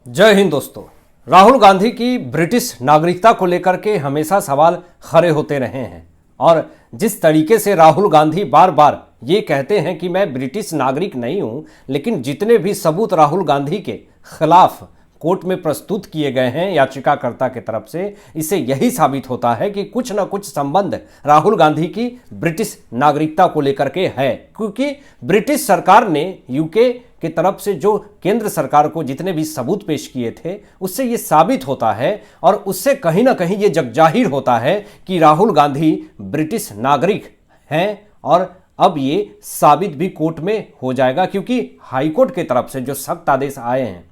जय हिंद दोस्तों। राहुल गांधी की ब्रिटिश नागरिकता को लेकर के हमेशा सवाल खड़े होते रहे हैं और जिस तरीके से राहुल गांधी बार बार ये कहते हैं कि मैं ब्रिटिश नागरिक नहीं हूं, लेकिन जितने भी सबूत राहुल गांधी के खिलाफ कोर्ट में प्रस्तुत किए गए हैं याचिकाकर्ता की तरफ से, इससे यही साबित होता है कि कुछ न कुछ संबंध राहुल गांधी की ब्रिटिश नागरिकता को लेकर के है। क्योंकि ब्रिटिश सरकार ने यूके की तरफ से जो केंद्र सरकार को जितने भी सबूत पेश किए थे, उससे ये साबित होता है और उससे कहीं ना कहीं ये जगजाहिर होता है कि राहुल गांधी ब्रिटिश नागरिक हैं। और अब ये साबित भी कोर्ट में हो जाएगा, क्योंकि हाईकोर्ट की तरफ से जो सख्त आदेश आए हैं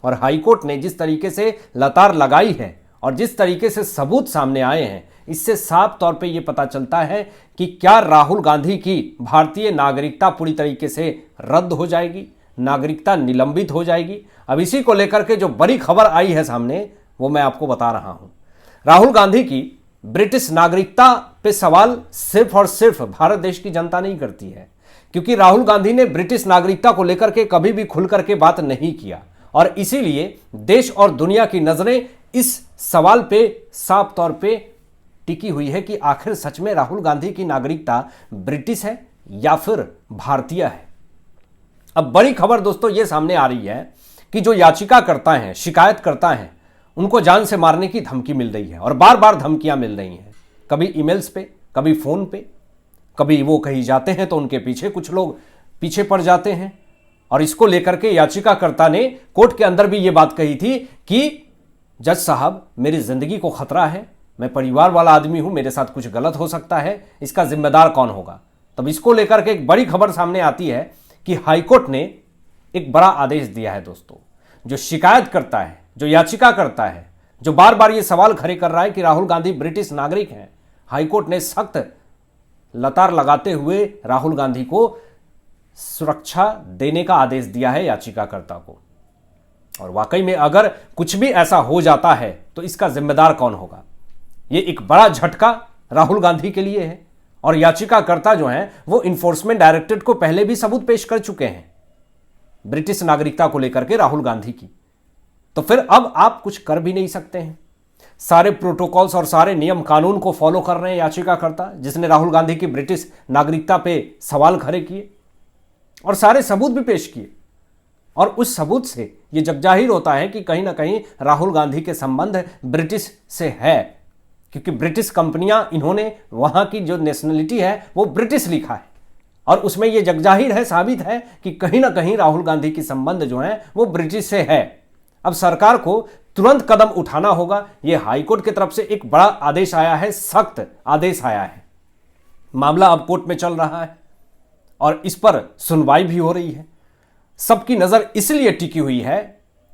और हाईकोर्ट ने जिस तरीके से लतार लगाई है और जिस तरीके से सबूत सामने आए हैं, इससे साफ तौर पे ये पता चलता है कि क्या राहुल गांधी की भारतीय नागरिकता पूरी तरीके से रद्द हो जाएगी, नागरिकता निलंबित हो जाएगी। अब इसी को लेकर के जो बड़ी खबर आई है सामने, वो मैं आपको बता रहा हूं। राहुल गांधी की ब्रिटिश नागरिकता पे सवाल सिर्फ और सिर्फ भारत देश की जनता नहीं करती है, क्योंकि राहुल गांधी ने ब्रिटिश नागरिकता को लेकर के कभी भी खुल करके बात नहीं किया और इसीलिए देश और दुनिया की नजरें इस सवाल पे साफ तौर पे टिकी हुई है कि आखिर सच में राहुल गांधी की नागरिकता ब्रिटिश है या फिर भारतीय है। अब बड़ी खबर दोस्तों ये सामने आ रही है कि जो याचिका करता है, शिकायत करता है, उनको जान से मारने की धमकी मिल रही है और बार बार धमकियां मिल रही हैं। कभी ईमेल्स पे, कभी फोन पे, कभी वो कहीं जाते हैं तो उनके पीछे कुछ लोग पीछे पड़ जाते हैं। और इसको लेकर के याचिकाकर्ता ने कोर्ट के अंदर भी ये बात कही थी कि जज साहब, मेरी जिंदगी को खतरा है, मैं परिवार वाला आदमी हूं, मेरे साथ कुछ गलत हो सकता है, इसका जिम्मेदार कौन होगा। तब इसको लेकर के एक बड़ी खबर सामने आती है कि हाईकोर्ट ने एक बड़ा आदेश दिया है दोस्तों। जो शिकायत करता है, जो याचिका करता है, जो बार बार ये सवाल खड़े कर रहा है कि राहुल गांधी ब्रिटिश नागरिक हैं, हाईकोर्ट ने सख्त लतार लगाते हुए राहुल गांधी को सुरक्षा देने का आदेश दिया है याचिकाकर्ता को। और वाकई में अगर कुछ भी ऐसा हो जाता है तो इसका जिम्मेदार कौन होगा। यह एक बड़ा झटका राहुल गांधी के लिए है और याचिकाकर्ता जो हैं वो इन्फोर्समेंट डायरेक्टरेट को पहले भी सबूत पेश कर चुके हैं ब्रिटिश नागरिकता को लेकर के राहुल गांधी की। तो फिर अब आप कुछ कर भी नहीं सकते हैं। सारे प्रोटोकॉल्स और सारे नियम कानून को फॉलो कर रहे हैं याचिकाकर्ता, जिसने राहुल गांधी की ब्रिटिश नागरिकता पे सवाल खड़े किए और सारे सबूत भी पेश किए। और उस सबूत से यह जगजाहिर होता है कि कहीं ना कहीं राहुल गांधी के संबंध ब्रिटिश से है, क्योंकि ब्रिटिश कंपनियां, इन्होंने वहां की जो नेशनलिटी है वो ब्रिटिश लिखा है और उसमें यह जगजाहिर है, साबित है कि कहीं ना कहीं राहुल गांधी की संबंध जो है वो ब्रिटिश से है। अब सरकार को तुरंत कदम उठाना होगा। यह हाईकोर्ट की तरफ से एक बड़ा आदेश आया है, सख्त आदेश आया है। मामला अब कोर्ट में चल रहा है और इस पर सुनवाई भी हो रही है। सबकी नजर इसलिए टिकी हुई है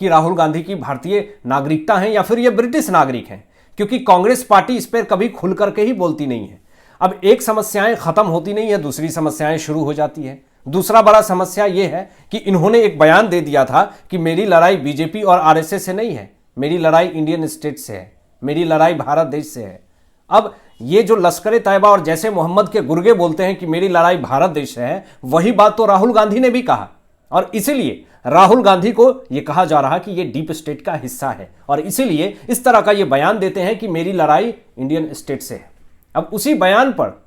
कि राहुल गांधी की भारतीय नागरिकता है या फिर यह ब्रिटिश नागरिक है, क्योंकि कांग्रेस पार्टी इस पर कभी खुल करके ही बोलती नहीं है। अब एक समस्याएं खत्म होती नहीं है, दूसरी समस्याएं शुरू हो जाती है। दूसरा बड़ा समस्या यह है कि इन्होंने एक बयान दे दिया था कि मेरी लड़ाई बीजेपी और आरएसएस से नहीं है, मेरी लड़ाई इंडियन स्टेट से है, मेरी लड़ाई भारत देश से है। अब ये जो लश्कर तैयबा और जैसे मोहम्मद के गुर्गे बोलते हैं कि मेरी लड़ाई भारत देश से है, वही बात तो राहुल गांधी ने भी कहा और इसीलिए राहुल गांधी को यह कहा जा रहा कि यह डीप स्टेट का हिस्सा है और इसीलिए इस तरह का यह बयान देते हैं कि मेरी लड़ाई इंडियन स्टेट से है। अब उसी बयान पर,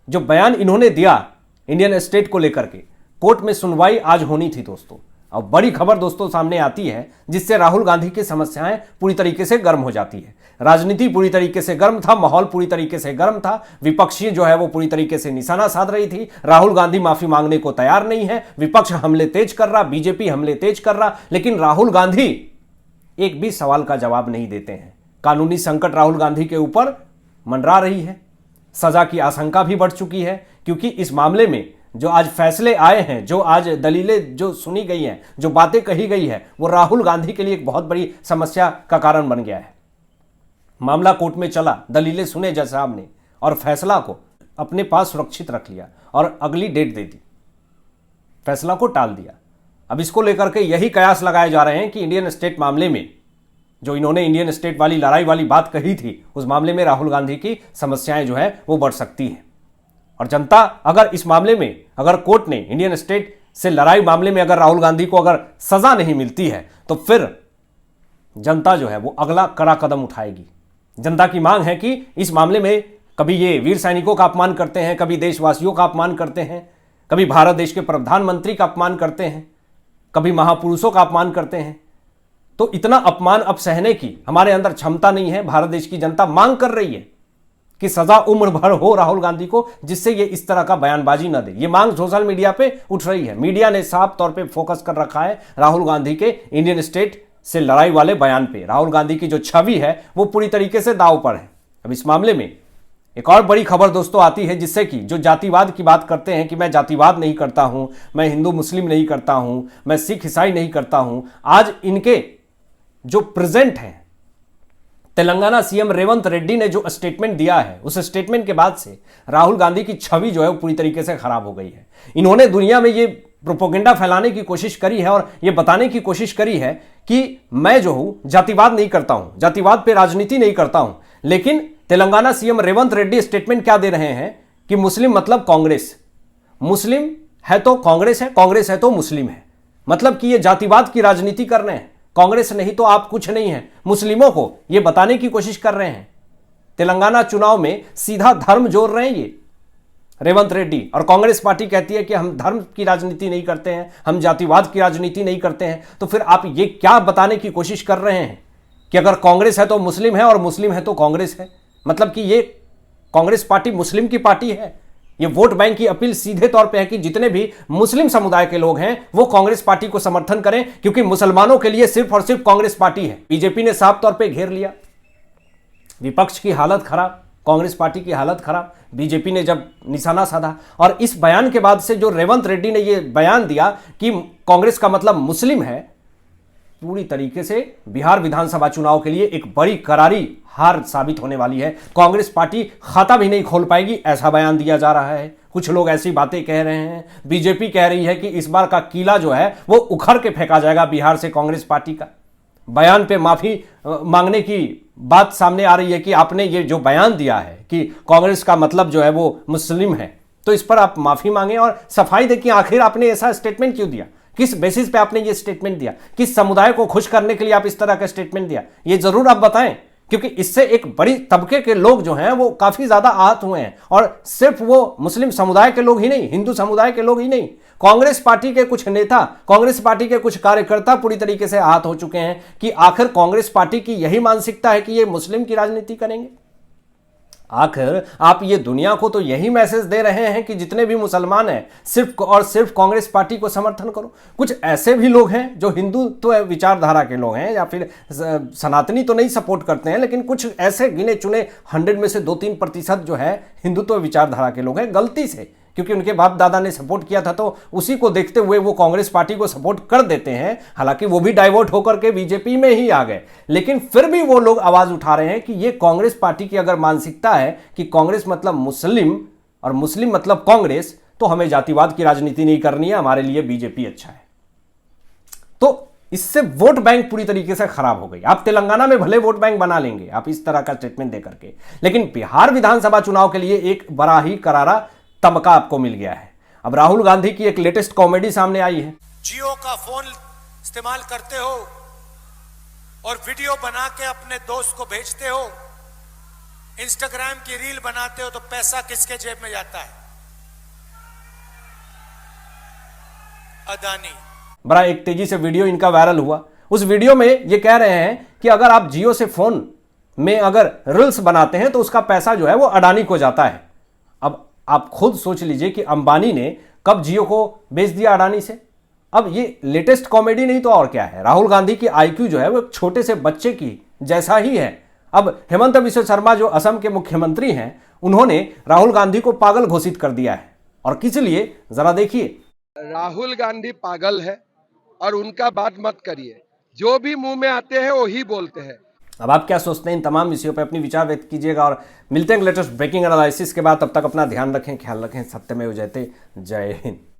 जो बयान इन्होंने दिया इंडियन स्टेट को लेकर के, कोर्ट में सुनवाई आज होनी थी दोस्तों। अब बड़ी खबर दोस्तों सामने आती है जिससे राहुल गांधी की समस्याएं पूरी तरीके से गर्म हो जाती है। राजनीति पूरी तरीके से गर्म था, माहौल पूरी तरीके से गर्म था, विपक्षी जो है वो पूरी तरीके से निशाना साध रही थी। राहुल गांधी माफी मांगने को तैयार नहीं है, विपक्ष हमले तेज कर रहा, बीजेपी हमले तेज कर रहा, लेकिन राहुल गांधी एक भी सवाल का जवाब नहीं देते हैं। कानूनी संकट राहुल गांधी के ऊपर मंडरा रही है, सजा की आशंका भी बढ़ चुकी है, क्योंकि इस मामले में जो आज फैसले आए हैं, जो आज दलीलें जो सुनी गई हैं, जो बातें कही गई है, वो राहुल गांधी के लिए एक बहुत बड़ी समस्या का कारण बन गया है। मामला कोर्ट में चला, दलीलें सुने जज साहब ने और फैसला को अपने पास सुरक्षित रख लिया और अगली डेट दे दी, फैसला को टाल दिया। अब इसको लेकर के यही कयास लगाए जा रहे हैं कि इंडियन स्टेट मामले में, जो इन्होंने इंडियन स्टेट वाली लड़ाई वाली बात कही थी, उस मामले में राहुल गांधी की समस्याएं जो है वो बढ़ सकती है। और जनता अगर इस मामले में, अगर कोर्ट ने इंडियन स्टेट से लड़ाई मामले में अगर राहुल गांधी को अगर सजा नहीं मिलती है तो फिर जनता जो है वो अगला कड़ा कदम उठाएगी। जनता की मांग है कि इस मामले में कभी ये वीर सैनिकों का अपमान करते हैं, कभी देशवासियों का अपमान करते हैं, कभी भारत देश के प्रधानमंत्री का अपमान करते हैं, कभी महापुरुषों का अपमान करते हैं। तो इतना अपमान अब सहने की हमारे अंदर क्षमता नहीं है। भारत देश की जनता मांग कर रही है कि सजा उम्र भर हो राहुल गांधी को, जिससे ये इस तरह का बयानबाजी न दे। ये मांग सोशल मीडिया पे उठ रही है। मीडिया ने साफ तौर पे फोकस कर रखा है राहुल गांधी के इंडियन स्टेट से लड़ाई वाले बयान पे। राहुल गांधी की जो छवि है वो पूरी तरीके से दांव पर है। अब इस मामले में एक और बड़ी खबर दोस्तों आती है, जिससे कि जो जातिवाद की बात करते हैं कि मैं जातिवाद नहीं करता हूं, मैं हिंदू मुस्लिम नहीं करता हूं, मैं सिख ईसाई नहीं करता हूं, आज इनके जो प्रेजेंट हैं, तेलंगाना सीएम रेवंत रेड्डी ने जो स्टेटमेंट दिया है, उस स्टेटमेंट के बाद से राहुल गांधी की छवि जो है वो पूरी तरीके से खराब हो गई है। इन्होंने दुनिया में ये प्रोपोगेंडा फैलाने की कोशिश करी है और ये बताने की कोशिश करी है कि मैं जो हूं जातिवाद नहीं करता हूं, जातिवाद पे राजनीति नहीं करता हूं। लेकिन तेलंगाना सीएम रेवंत रेड्डी स्टेटमेंट क्या दे रहे हैं कि मुस्लिम मतलब कांग्रेस, मुस्लिम है तो कांग्रेस है, कांग्रेस है तो मुस्लिम है। मतलब कि ये जातिवाद की राजनीति कर रहे हैं। कांग्रेस नहीं तो आप कुछ नहीं है, मुस्लिमों को ये बताने की कोशिश कर रहे हैं। तेलंगाना चुनाव में सीधा धर्म जोड़ रहे हैं ये रेवंत रेड्डी। और कांग्रेस पार्टी कहती है कि हम धर्म की राजनीति नहीं करते हैं, हम जातिवाद की राजनीति नहीं करते हैं। तो फिर आप ये क्या बताने की कोशिश कर रहे हैं कि अगर कांग्रेस है तो मुस्लिम है और मुस्लिम है तो कांग्रेस है? मतलब कि ये कांग्रेस पार्टी मुस्लिम की पार्टी है। ये वोट बैंक की अपील सीधे तौर पे है कि जितने भी मुस्लिम समुदाय के लोग हैं वो कांग्रेस पार्टी को समर्थन करें, क्योंकि मुसलमानों के लिए सिर्फ और सिर्फ कांग्रेस पार्टी है। बीजेपी ने साफ तौर पे घेर लिया। विपक्ष की हालत खराब, कांग्रेस पार्टी की हालत खराब, बीजेपी ने जब निशाना साधा। और इस बयान के बाद से जो रेवंत रेड्डी ने ये बयान दिया कि कांग्रेस का मतलब मुस्लिम है, पूरी तरीके से बिहार विधानसभा चुनाव के लिए एक बड़ी करारी हार साबित होने वाली है। कांग्रेस पार्टी खाता भी नहीं खोल पाएगी, ऐसा बयान दिया जा रहा है। कुछ लोग ऐसी बातें कह रहे हैं। बीजेपी कह रही है कि इस बार का किला जो है वो उखड़ के फेंका जाएगा बिहार से कांग्रेस पार्टी का। बयान पे माफी मांगने की बात सामने आ रही है कि आपने ये जो बयान दिया है कि कांग्रेस का मतलब जो है वो मुस्लिम है, तो इस पर आप माफी मांगे और सफाई दें कि आखिर आपने ऐसा स्टेटमेंट क्यों दिया, किस बेसिस पे आपने ये स्टेटमेंट दिया, किस समुदाय को खुश करने के लिए आप इस तरह का स्टेटमेंट दिया, ये जरूर आप बताएं। क्योंकि इससे एक बड़ी तबके के लोग जो हैं वो काफी ज्यादा आहत हुए हैं। और सिर्फ वो मुस्लिम समुदाय के लोग ही नहीं, हिंदू समुदाय के लोग ही नहीं, कांग्रेस पार्टी के कुछ नेता, कांग्रेस पार्टी के कुछ कार्यकर्ता पूरी तरीके से आहत हो चुके हैं कि आखिर कांग्रेस पार्टी की यही मानसिकता है कि ये मुस्लिम की राजनीति करेंगे। आखिर आप ये दुनिया को तो यही मैसेज दे रहे हैं कि जितने भी मुसलमान हैं सिर्फ और सिर्फ कांग्रेस पार्टी को समर्थन करो। कुछ ऐसे भी लोग हैं जो हिंदुत्व विचारधारा के लोग हैं या फिर सनातनी तो नहीं सपोर्ट करते हैं, लेकिन कुछ ऐसे गिने चुने 100 में से 2-3% जो है हिंदुत्व विचारधारा के लोग हैं, गलती से, क्योंकि उनके बाप दादा ने सपोर्ट किया था तो उसी को देखते हुए वो कांग्रेस पार्टी को सपोर्ट कर देते हैं। हालांकि वो भी डाइवर्ट होकर के बीजेपी में ही आ गए, लेकिन फिर भी वो लोग आवाज उठा रहे हैं कि ये कांग्रेस पार्टी की अगर मानसिकता है कि कांग्रेस मतलब मुस्लिम और मुस्लिम मतलब कांग्रेस, तो हमें जातिवाद की राजनीति नहीं करनी है, हमारे लिए बीजेपी अच्छा है। तो इससे वोट बैंक पूरी तरीके से खराब हो गई। आप तेलंगाना में भले वोट बैंक बना लेंगे आप इस तरह का स्टेटमेंट देकर के, लेकिन बिहार विधानसभा चुनाव के लिए एक बड़ा ही करारा तमका आपको मिल गया है। अब राहुल गांधी की एक लेटेस्ट कॉमेडी सामने आई है। जियो का फोन इस्तेमाल करते हो और वीडियो बना के अपने दोस्त को भेजते हो, इंस्टाग्राम की रील बनाते हो, तो पैसा किसके जेब में जाता है? अदानी। बड़ा एक तेजी से वीडियो इनका वायरल हुआ। उस वीडियो में ये कह रहे हैं कि अगर आप जियो से फोन में अगर रील्स बनाते हैं तो उसका पैसा जो है वो अडानी को जाता है। अब आप खुद सोच लीजिए कि अंबानी ने कब जियो को बेच दिया अडानी से। अब ये लेटेस्ट कॉमेडी नहीं तो और क्या है। राहुल गांधी की आईक्यू जो है वो एक छोटे से बच्चे की जैसा ही है। अब हेमंत बिस्वा शर्मा जो असम के मुख्यमंत्री हैं, उन्होंने राहुल गांधी को पागल घोषित कर दिया है। और किस लिए, जरा देखिए। राहुल गांधी पागल है और उनका बात मत करिए, जो भी मुंह में आते हैं वही बोलते हैं। अब आप क्या सोचते हैं इन तमाम विषयों पर अपनी विचार व्यक्त कीजिएगा और मिलते हैं लेटेस्ट ब्रेकिंग एनालिसिस के बाद। तब तक अपना ध्यान रखें, ख्याल रखें। सत्यमेव जयते। जय हिंद।